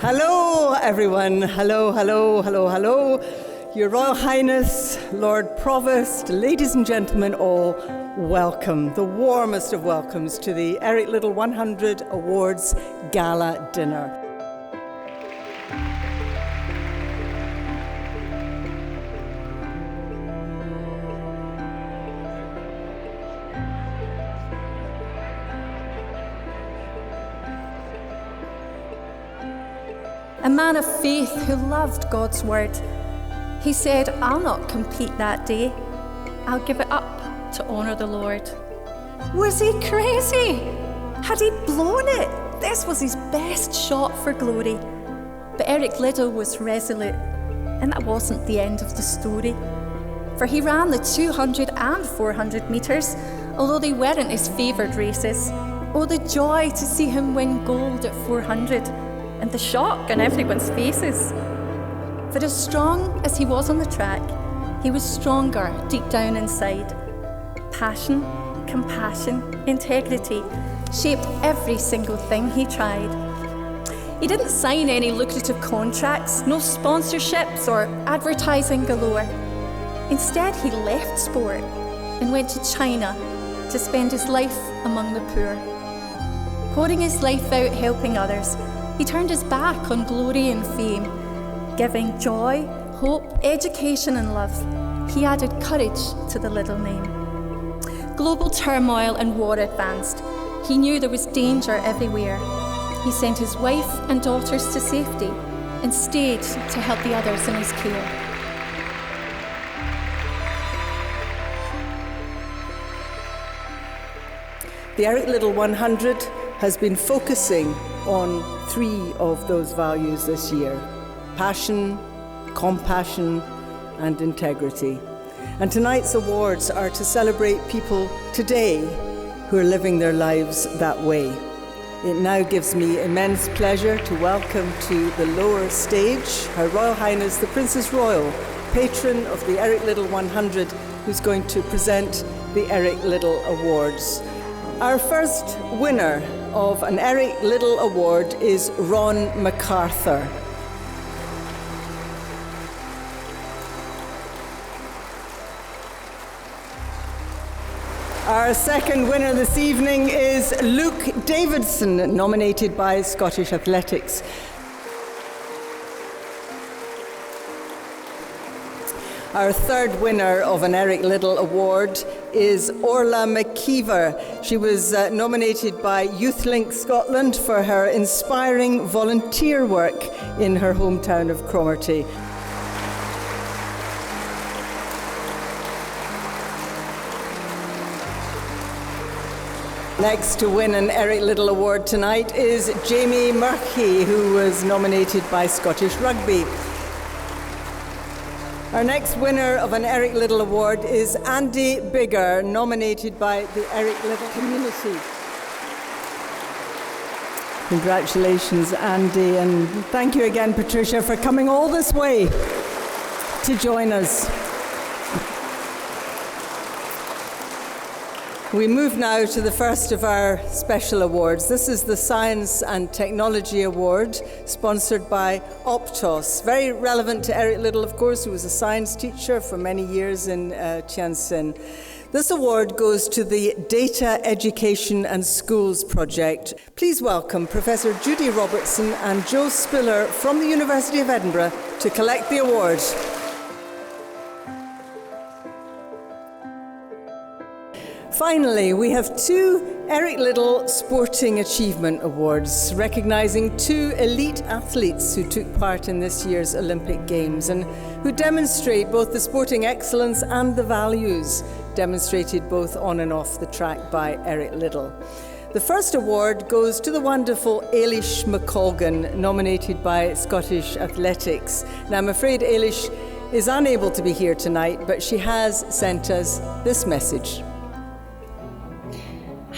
Hello, everyone. Hello, hello, hello, hello. Your Royal Highness, Lord Provost, ladies and gentlemen all, welcome, the warmest of welcomes to the Eric Liddell 100 Awards Gala Dinner. A man of faith who loved God's word. He said, I'll not compete that day. I'll give it up to honour the Lord. Was he crazy? Had he blown it? This was his best shot for glory. But Eric Liddell was resolute, and that wasn't the end of the story. For he ran the 200 and 400 metres, although they weren't his favoured races. Oh, the joy to see him win gold at 400. And the shock on everyone's faces. For as strong as he was on the track, he was stronger deep down inside. Passion, compassion, integrity shaped every single thing he tried. He didn't sign any lucrative contracts, no sponsorships or advertising galore. Instead, he left sport and went to China to spend his life among the poor. Pouring his life out helping others, he turned his back on glory and fame, giving joy, hope, education and love. He added courage to the Liddell name. Global turmoil and war advanced. He knew there was danger everywhere. He sent his wife and daughters to safety and stayed to help the others in his care. The Eric Liddell 100 has been focusing on three of those values this year: passion, compassion, and integrity. And tonight's awards are to celebrate people today who are living their lives that way. It now gives me immense pleasure to welcome to the lower stage Her Royal Highness the Princess Royal, patron of the Eric Liddell 100, who's going to present the Eric Liddell Awards. Our first winner of an Eric Liddell Award is Ron MacArthur. Our second winner this evening is Luke Davidson, nominated by Scottish Athletics. Our third winner of an Eric Liddell Award is Orla McKeever. She was nominated by YouthLink Scotland for her inspiring volunteer work in her hometown of Cromarty. Next to win an Eric Liddell Award tonight is Jamie Murphy, who was nominated by Scottish Rugby. Our next winner of an Eric Liddell Award is Andy Bigger, nominated by the Eric Liddell community. Congratulations, Andy, and thank you again, Patricia, for coming all this way to join us. We move now to the first of our special awards. This is the Science and Technology Award, sponsored by Optos. Very relevant to Eric Liddell, of course, who was a science teacher for many years in Tianjin. This award goes to the Data Education and Schools project. Please welcome Professor Judy Robertson and Joe Spiller from the University of Edinburgh to collect the award. Finally, we have two Eric Liddell Sporting Achievement Awards, recognising two elite athletes who took part in this year's Olympic Games and who demonstrate both the sporting excellence and the values demonstrated both on and off the track by Eric Liddell. The first award goes to the wonderful Ailish McColgan, nominated by Scottish Athletics. Now, I'm afraid Ailish is unable to be here tonight, but she has sent us this message.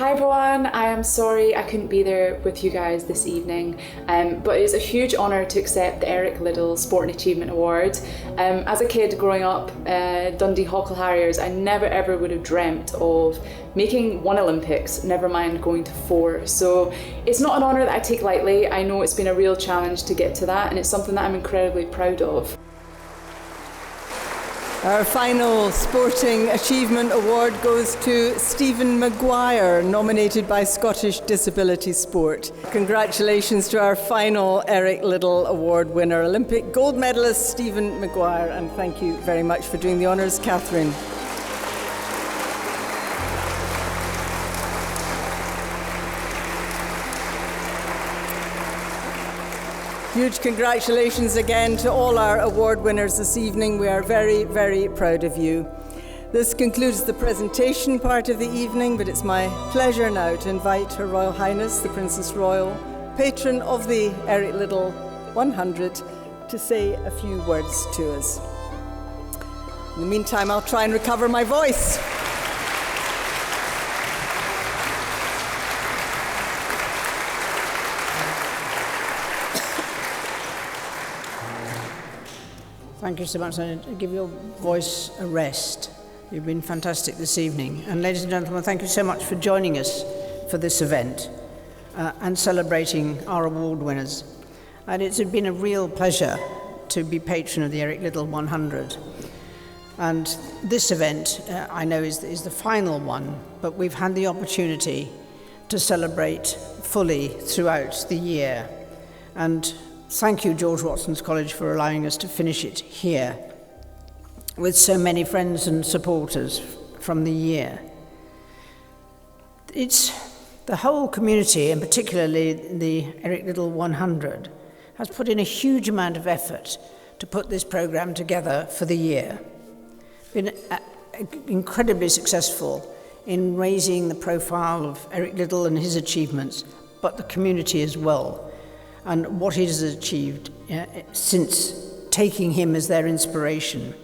Hi everyone, I am sorry I couldn't be there with you guys this evening, but it's a huge honour to accept the Eric Liddell Sport and Achievement Award. As a kid growing up, Dundee Hockle Harriers, I never ever would have dreamt of making one Olympics, never mind going to 4. So it's not an honour that I take lightly. I know it's been a real challenge to get to that, and it's something that I'm incredibly proud of. Our final Sporting Achievement Award goes to Stephen Maguire, nominated by Scottish Disability Sport. Congratulations to our final Eric Liddell Award winner, Olympic gold medalist Stephen Maguire, and thank you very much for doing the honours, Catherine. Huge congratulations again to all our award winners this evening. We are very, very proud of you. This concludes the presentation part of the evening, but it's my pleasure now to invite Her Royal Highness, the Princess Royal, patron of the Eric Liddell 100, to say a few words to us. In the meantime, I'll try and recover my voice. Thank you so much. I give your voice a rest. You've been fantastic this evening. And ladies and gentlemen, thank you so much for joining us for this event and celebrating our award winners. And it's been a real pleasure to be patron of the Eric Liddell 100. And this event, I know, is the final one, but we've had the opportunity to celebrate fully throughout the year. And thank you, George Watson's College, for allowing us to finish it here with so many friends and supporters from the year. It's the whole community, and particularly the Eric Liddell 100, has put in a huge amount of effort to put this programme together for the year. Been incredibly successful in raising the profile of Eric Liddell and his achievements, but the community as well, and what he has achieved since taking him as their inspiration.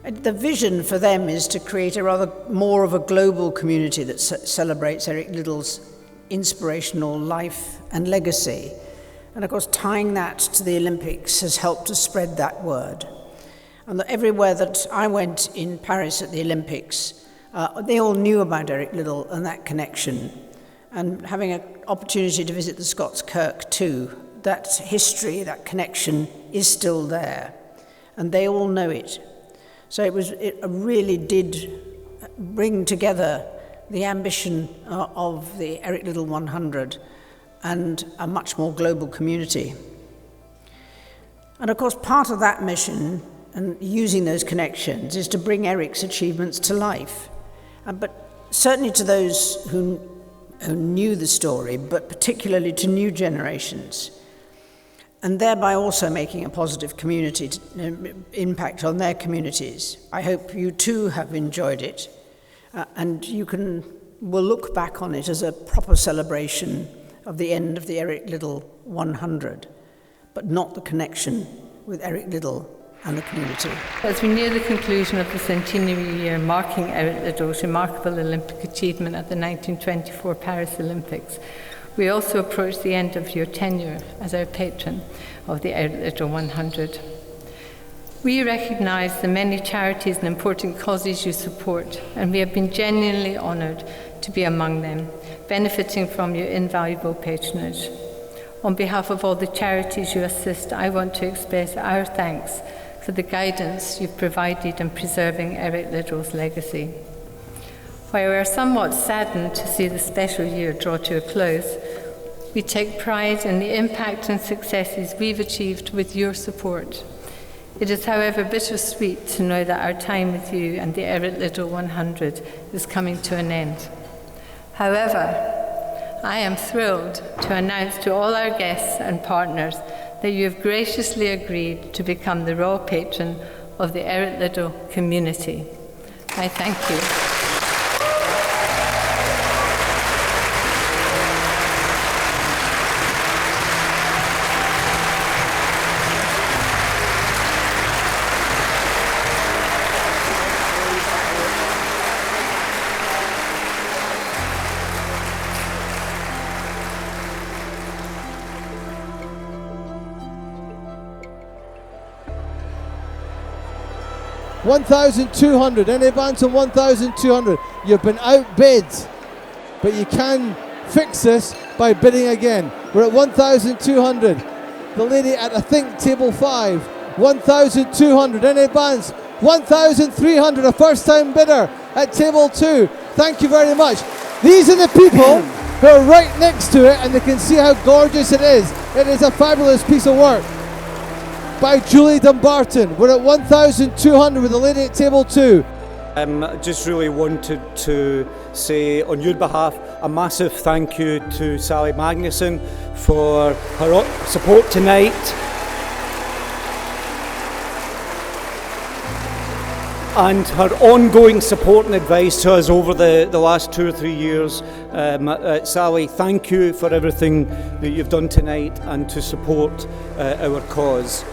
The vision for them is to create a rather more of a global community that celebrates Eric Liddell's inspirational life and legacy. And of course, tying that to the Olympics has helped to spread that word. And everywhere that I went in Paris at the Olympics, they all knew about Eric Liddell and that connection. And having an opportunity to visit the Scots Kirk too, that history, that connection is still there. And they all know it. So it really did bring together the ambition of the Eric Liddell 100 and a much more global community. And of course, part of that mission and using those connections is to bring Eric's achievements to life. But certainly to those who knew the story, but particularly to new generations, and thereby also making a positive community impact on their communities. I hope you too have enjoyed it, and will look back on it as a proper celebration of the end of the Eric Liddell 100, but not the connection with Eric Liddell and the community. As we near the conclusion of the centenary year marking Eric Liddell's remarkable Olympic achievement at the 1924 Paris Olympics, we also approach the end of your tenure as our patron of the Eric Liddell 100. We recognise the many charities and important causes you support, and we have been genuinely honoured to be among them, benefiting from your invaluable patronage. On behalf of all the charities you assist, I want to express our thanks for the guidance you've provided in preserving Eric Liddell's legacy. While we are somewhat saddened to see the special year draw to a close, we take pride in the impact and successes we've achieved with your support. It is, however, bittersweet to know that our time with you and the Eric Liddell 100 is coming to an end. However, I am thrilled to announce to all our guests and partners that you have graciously agreed to become the Royal Patron of the Eric Liddell community. I thank you. 1,200. Any advance on 1,200? You've been outbid, but you can fix this by bidding again. We're at 1,200. The lady at, I think, table 5. 1,200. Any advance? 1,300. A first-time bidder at table 2. Thank you very much. These are the people who are right next to it, and they can see how gorgeous it is. It is a fabulous piece of work by Julie Dumbarton. We're at 1,200 with the lady at table 2. Just really wanted to say on your behalf a massive thank you to Sally Magnusson for her support tonight. And her ongoing support and advice to us over the last 2 or 3 years. Sally, thank you for everything that you've done tonight and to support our cause.